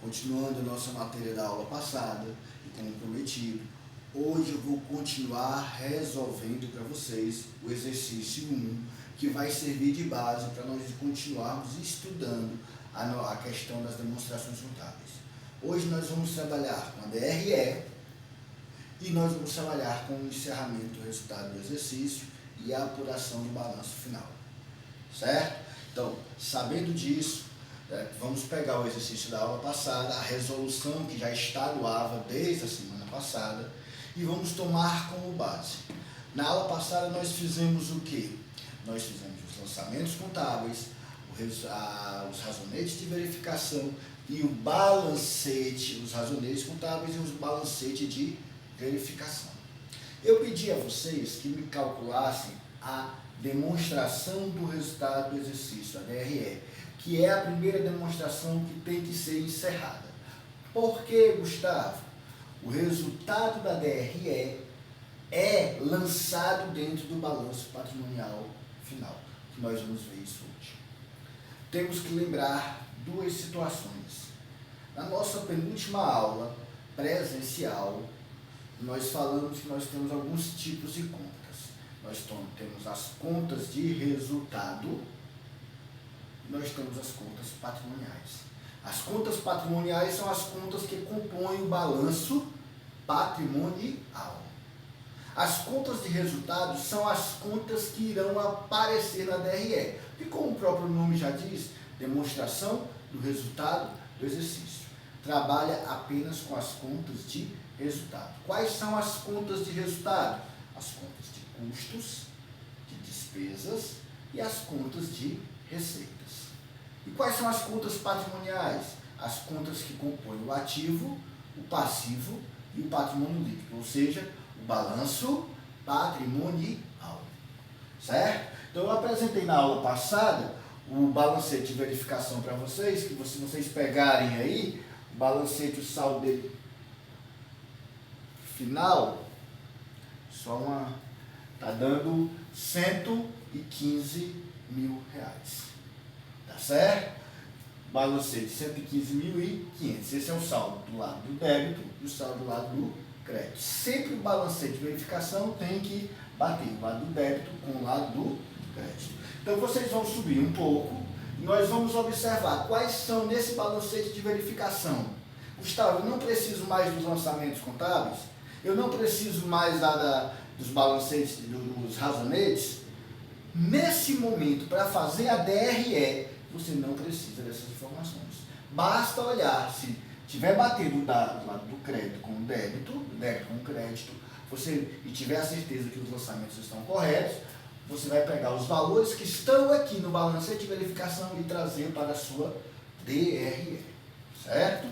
Continuando a nossa matéria da aula passada, e como prometido, hoje eu vou continuar resolvendo para vocês o exercício 1, que vai servir de base para nós continuarmos estudando a questão das demonstrações contábeis. Hoje nós vamos trabalhar com a DRE e nós vamos trabalhar com o encerramento do resultado do exercício e a apuração do balanço final, certo? Então, sabendo disso, vamos pegar o exercício da aula passada, a resolução que já estaduava desde a semana passada, e vamos tomar como base. Na aula passada nós fizemos o quê? Nós fizemos os lançamentos contábeis, os razonetes de verificação e o balancete, os razonetes contábeis e os balancetes de verificação. Eu pedi a vocês que me calculassem a demonstração do resultado do exercício, a DRE, que é a primeira demonstração que tem que ser encerrada. Por que, Gustavo? O resultado da DRE é lançado dentro do balanço patrimonial final, que nós vamos ver isso hoje. Temos que lembrar duas situações. Na nossa penúltima aula presencial, nós falamos que nós temos alguns tipos de contas. Nós temos as contas de resultado e nós temos as contas patrimoniais. As contas patrimoniais são as contas que compõem o balanço patrimonial. As contas de resultado são as contas que irão aparecer na DRE, que, como o próprio nome já diz, demonstração do resultado do exercício. Trabalha apenas com as contas de resultado. Quais são as contas de resultado? As contas de custos, de despesas e as contas de receitas. E quais são as contas patrimoniais? As contas que compõem o ativo, o passivo e o patrimônio líquido, ou seja, o balanço patrimonial. Certo? Então eu apresentei na aula passada o balancete de verificação para vocês, que se vocês pegarem aí, o balancete, o saldo dele final, tá dando R$115 mil. Tá certo? Balancete 115.500. Esse é o saldo do lado do débito e o saldo do lado do crédito. Sempre o balancete de verificação tem que bater o lado do débito com o lado do crédito. Então vocês vão subir um pouco e nós vamos observar quais são nesse balancete de verificação. Gustavo, eu não preciso mais dos lançamentos contábeis? Eu não preciso mais dos balancetes, dos razonetes? Nesse momento, para fazer a DRE, você não precisa dessas informações. Basta olhar, se tiver batendo do lado do crédito com o débito, do débito com o crédito, e tiver a certeza que os lançamentos estão corretos, você vai pegar os valores que estão aqui no balancete de verificação e trazer para a sua DRE. Certo?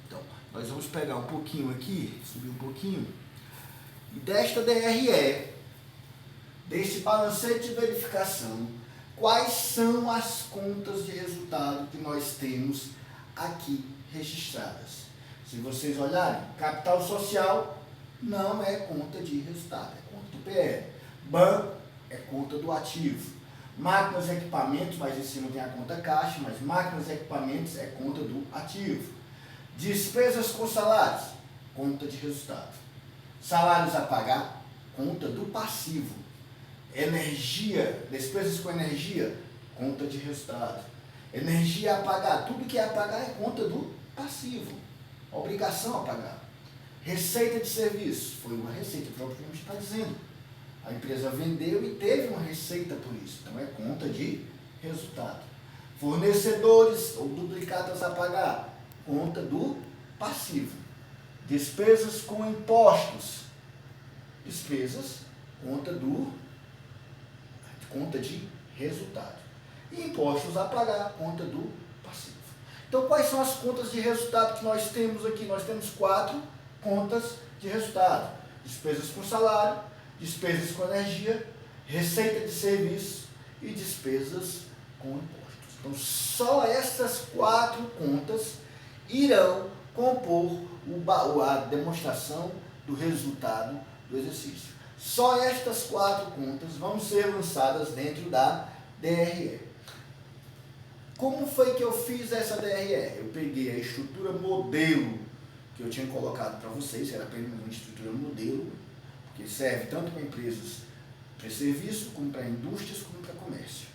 Então, nós vamos pegar um pouquinho aqui, subir um pouquinho, e desta DRE, deste balancete de verificação, quais são as contas de resultado que nós temos aqui registradas. Se vocês olharem, capital social não é conta de resultado, é conta do PL. Banco é conta do ativo. Máquinas e equipamentos, mas em cima tem a conta caixa, mas máquinas e equipamentos é conta do ativo. Despesas com salários, conta de resultado. Salários a pagar, conta do passivo. Energia, despesas com energia, conta de resultado. Energia a pagar, tudo que é a pagar é conta do passivo. Obrigação a pagar. Receita de serviço, foi uma receita, o próprio nome está dizendo. A empresa vendeu e teve uma receita por isso, então é conta de resultado. Fornecedores ou duplicatas a pagar, conta do passivo. Despesas com impostos, despesas, conta de resultado. E impostos a pagar, conta do passivo. Então, quais são as contas de resultado que nós temos aqui? Nós temos 4 contas de resultado. Despesas com salário, despesas com energia, receita de serviço e despesas com impostos. Então, só essas 4 contas irão compor a demonstração do resultado do exercício. Só estas 4 contas vão ser lançadas dentro da DRE. Como foi que eu fiz essa DRE? Eu peguei a estrutura modelo que eu tinha colocado para vocês, era apenas uma estrutura modelo, que serve tanto para empresas para serviço, como para indústrias, como para comércio.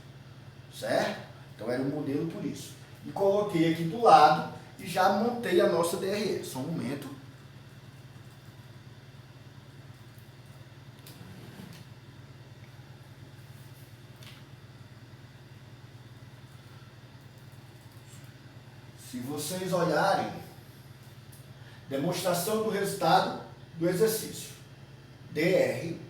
Certo? Então era um modelo por isso. E coloquei aqui do lado e já montei a nossa DRE. Só um momento. Se vocês olharem, demonstração do resultado do exercício. DRE.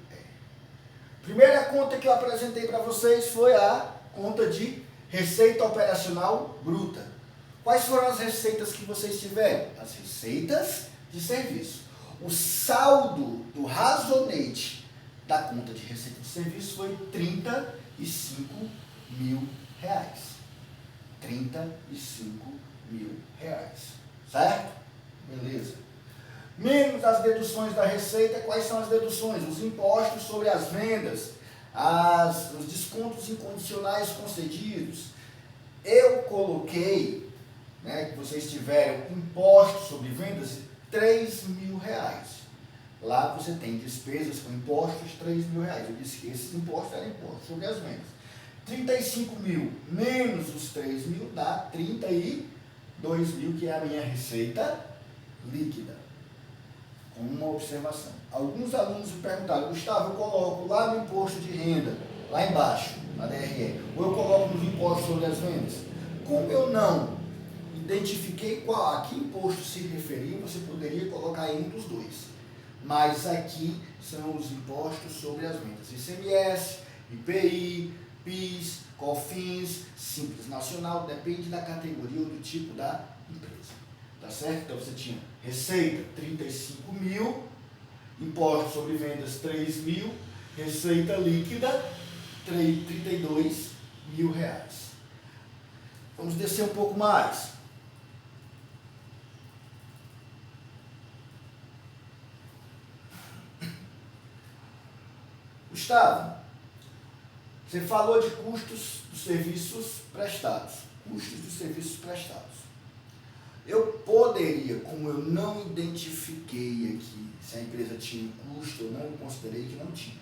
Primeira conta que eu apresentei para vocês foi a conta de receita operacional bruta. Quais foram as receitas que vocês tiveram? As receitas de serviço. O saldo do razonete da conta de receita de serviço foi R$35 mil. R$35 mil. Certo? Beleza. Menos as deduções da receita, quais são as deduções? Os impostos sobre as vendas, os descontos incondicionais concedidos. Eu coloquei, que vocês tiveram impostos sobre vendas de R$3 mil. Lá você tem despesas com impostos de R$3 mil. Eu disse que esses impostos eram impostos sobre as vendas. 35 mil menos os 3 mil dá 32 mil, que é a minha receita líquida. Com uma observação. Alguns alunos me perguntaram, Gustavo, eu coloco lá no imposto de renda, lá embaixo, na DRE, ou eu coloco nos impostos sobre as vendas? Como eu não identifiquei a que imposto se referia, você poderia colocar em um dos dois. Mas aqui são os impostos sobre as vendas. ICMS, IPI, PIS, COFINS, Simples Nacional, depende da categoria ou do tipo da empresa. Tá certo? Então você tinha receita 35 mil, impostos sobre vendas 3 mil, receita líquida 32 mil reais. Vamos descer um pouco mais. Gustavo, você falou de custos dos serviços prestados. Custos dos serviços prestados. Eu poderia, como eu não identifiquei aqui se a empresa tinha custo, eu não considerei que não tinha.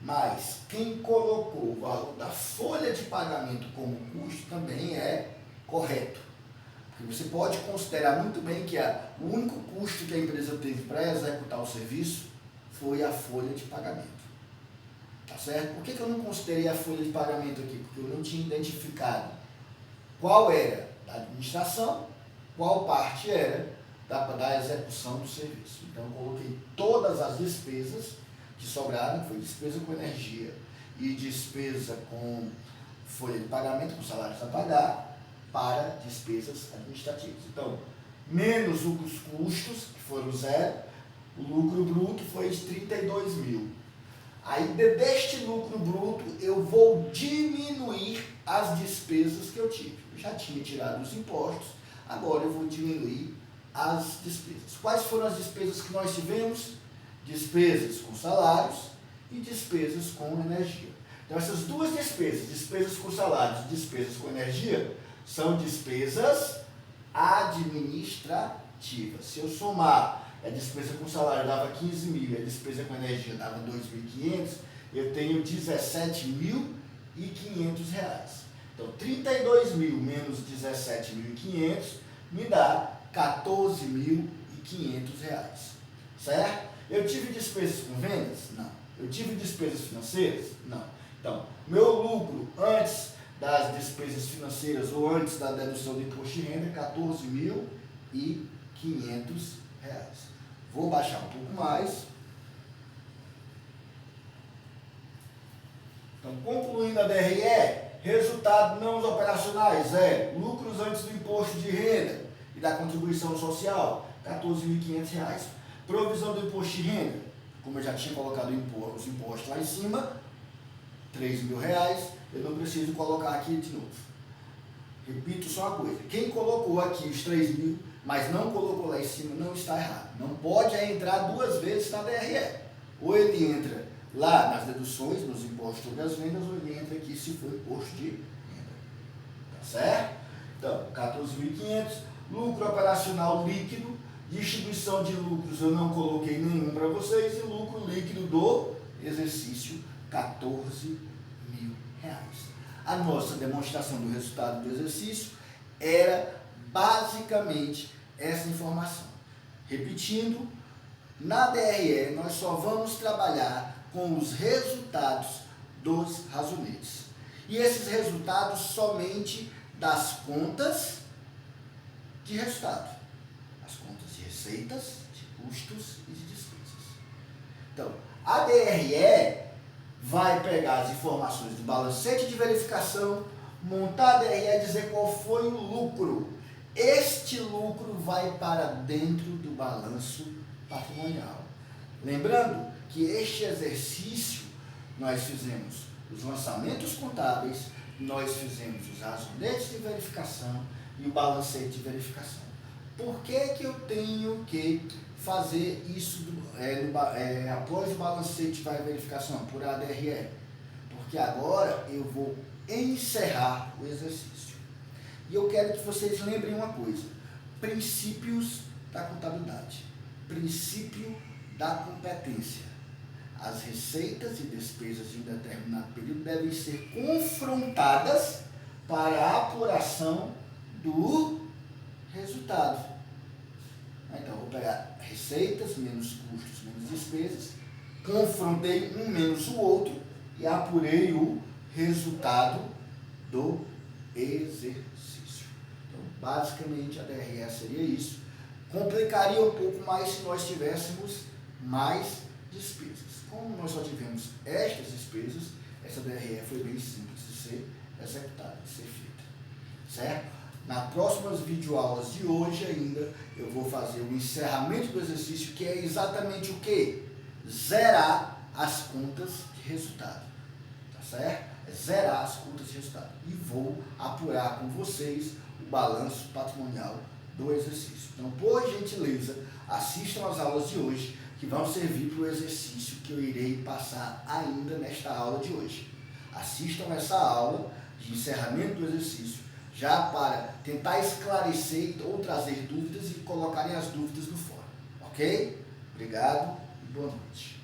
Mas quem colocou o valor da folha de pagamento como custo também é correto. Porque você pode considerar muito bem que o único custo que a empresa teve para executar o serviço foi a folha de pagamento. Tá certo? Por que eu não considerei a folha de pagamento aqui? Porque eu não tinha identificado qual era da administração, qual parte era da execução do serviço. Então, eu coloquei todas as despesas que sobraram, que foi despesa com energia e despesa com folha de pagamento, com salários a pagar, para despesas administrativas. Então, menos os custos, que foram zero, o lucro bruto foi de 32 mil. Aí, deste lucro bruto, eu vou diminuir as despesas que eu tive. Eu já tinha tirado os impostos, agora eu vou diminuir as despesas. Quais foram as despesas que nós tivemos? Despesas com salários e despesas com energia. Então, essas duas despesas, despesas com salários e despesas com energia, são despesas administrativas. Se eu somar a despesa com salário dava 15 mil e a despesa com energia dava 2.500, eu tenho 17.500 reais. Então, 32 mil menos 17.500 me dá 14.500 reais. Certo? Eu tive despesas com vendas? Não. Eu tive despesas financeiras? Não. Então, meu lucro antes das despesas financeiras ou antes da dedução do imposto de renda é 14.500 reais. Vou baixar um pouco mais. Então, concluindo a DRE, resultado não operacionais, lucros antes do imposto de renda e da contribuição social, R$14.500. Provisão do imposto de renda, como eu já tinha colocado os impostos lá em cima, R$3.000, eu não preciso colocar aqui de novo. Repito só uma coisa, quem colocou aqui os 3 mil, mas não colocou lá em cima, não está errado. Não pode entrar duas vezes na DRE. Ou ele entra lá nas deduções, nos impostos sobre as vendas, ou ele entra aqui se for imposto de renda. certo? Então, 14.500, lucro operacional líquido, distribuição de lucros eu não coloquei nenhum para vocês, e lucro líquido do exercício, R$14.000. A nossa demonstração do resultado do exercício era basicamente essa informação. Repetindo, na DRE nós só vamos trabalhar com os resultados dos razonetes. E esses resultados somente das contas de resultado. As contas de receitas, de custos e de despesas. Então, a DRE vai pegar as informações do balancete de verificação, montar a DRE e dizer qual foi o lucro. Este lucro vai para dentro do balanço patrimonial. Lembrando que este exercício nós fizemos os lançamentos contábeis, nós fizemos os razonetes de verificação e o balancete de verificação. Por que eu tenho que fazer isso após o balancete de verificação, por ADRE? Porque agora eu vou encerrar o exercício. E eu quero que vocês lembrem uma coisa: princípios da contabilidade, princípio da competência. As receitas e despesas de um determinado período devem ser confrontadas para a apuração do resultado. Então, eu vou pegar receitas menos custos menos despesas, confrontei um menos o outro e apurei o resultado do exercício. Então, basicamente, a DRE seria isso. Complicaria um pouco mais se nós tivéssemos mais despesas. Como nós só tivemos estas despesas, essa DRE foi bem simples de ser executada, de ser feita. Certo? Nas próximas videoaulas de hoje ainda, eu vou fazer o encerramento do exercício, que é exatamente o quê? Zerar as contas de resultado. Tá certo? É zerar as contas de resultado. E vou apurar com vocês o balanço patrimonial do exercício. Então, por gentileza, assistam às aulas de hoje, que vão servir para o exercício que eu irei passar ainda nesta aula de hoje. Assistam essa aula de encerramento do exercício, já para tentar esclarecer ou trazer dúvidas e colocarem as dúvidas no fórum. Ok? Obrigado e boa noite.